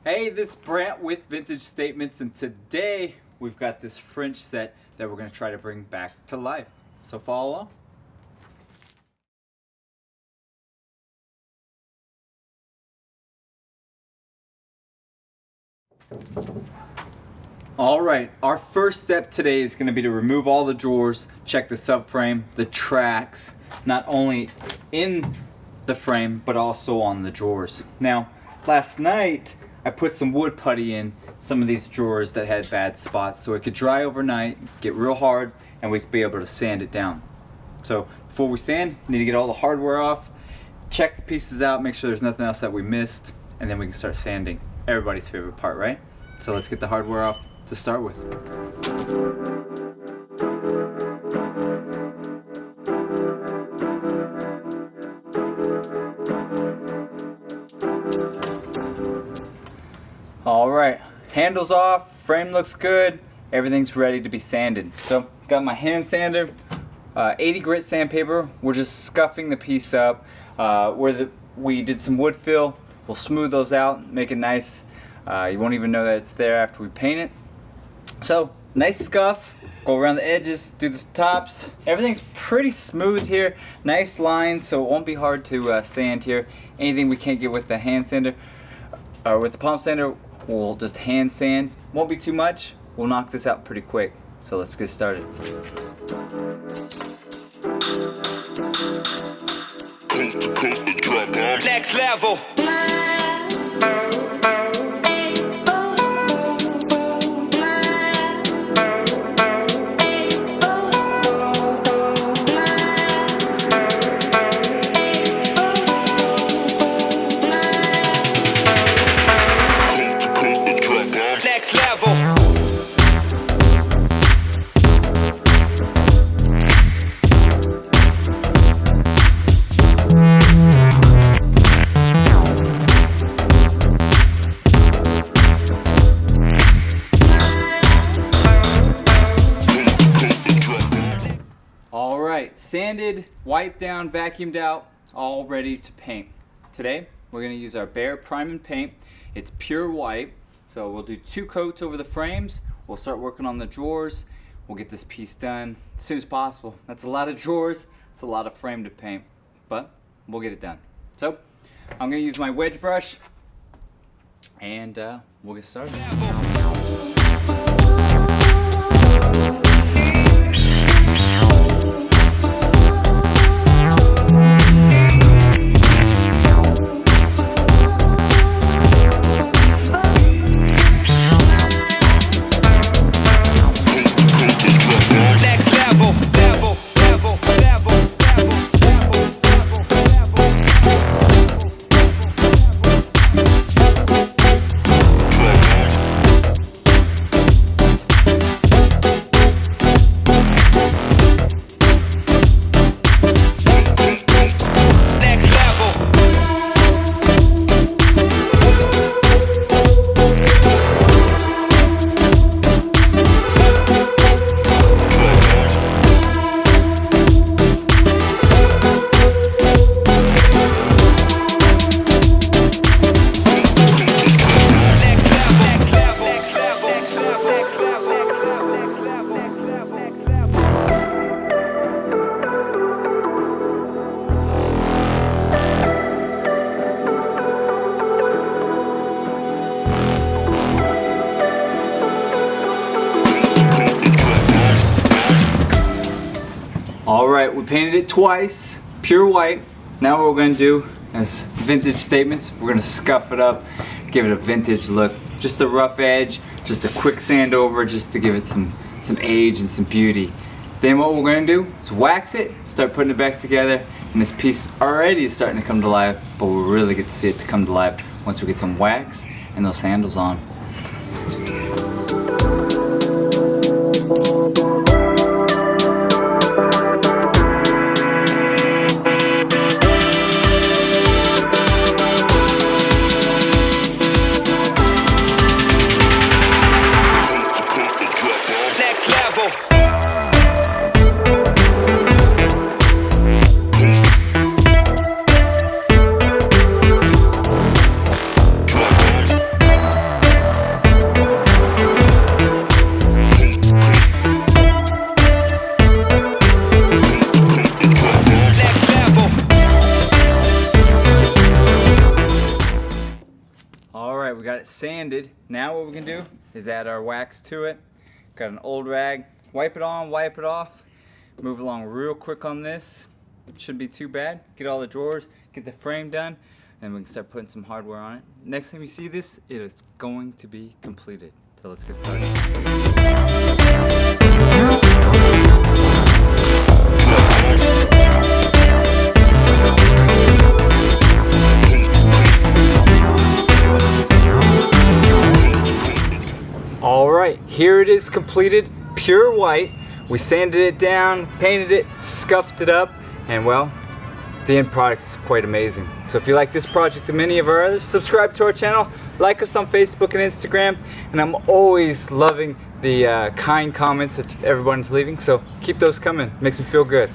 Hey, this is Brant with Vintage Statements, and today we've got this French set that we're going to try to bring back to life. So follow along. Alright, our first step today is going to be to remove all the drawers, check the subframe, the tracks, not only in the frame but also on the drawers. Now, last night I put some wood putty in some of these drawers that had bad spots so it could dry overnight, get real hard, and we could be able to sand it down. So before we sand, we need to get all the hardware off, check the pieces out, make sure there's nothing else that we missed, and then we can start sanding. Everybody's favorite part, right? So let's get the hardware off to start with. Alright, handles off, frame looks good, everything's ready to be sanded. So, got my hand sander, 80 grit sandpaper. We're just scuffing the piece up. Where we did some wood fill, we'll smooth those out, make it nice. You won't even know that it's there after we paint it. So, nice scuff, go around the edges, do the tops. Everything's pretty smooth here, nice lines, so it won't be hard to sand here. Anything we can't get with the hand sander, or with the palm sander, we'll just hand sand. Won't be too much, we'll knock this out pretty quick. So let's get started. Next level. Sanded, wiped down, vacuumed out, all ready to paint. Today we're going to use our Behr Prime and Paint. It's pure white, so we'll do 2 coats over the frames. We'll start working on the drawers. We'll get this piece done as soon as possible. That's a lot of drawers, it's a lot of frame to paint, but we'll get it done. So I'm going to use my wedge brush and we'll get started. Alright, we painted it twice, pure white. Now what we're going to do as Vintage Statements, we're going to scuff it up, give it a vintage look. Just a rough edge, just a quick sand over, just to give it some age and some beauty. Then what we're going to do is wax it, start putting it back together, and this piece already is starting to come to life, but we'll really get to see it to come to life once we get some wax and those handles on. Alright, we got it sanded. Now what we can do is add our wax to it. Got an old rag. Wipe it on, wipe it off. Move along real quick on this. Shouldn't be too bad. Get all the drawers, get the frame done, and we can start putting some hardware on it. Next time you see this, it is going to be completed. So let's get started. Alright, here it is completed, pure white. We sanded it down, painted it, scuffed it up, and well, the end product is quite amazing. So if you like this project and many of our others, subscribe to our channel, like us on Facebook and Instagram, and I'm always loving the kind comments that everyone's leaving, so keep those coming. Makes me feel good.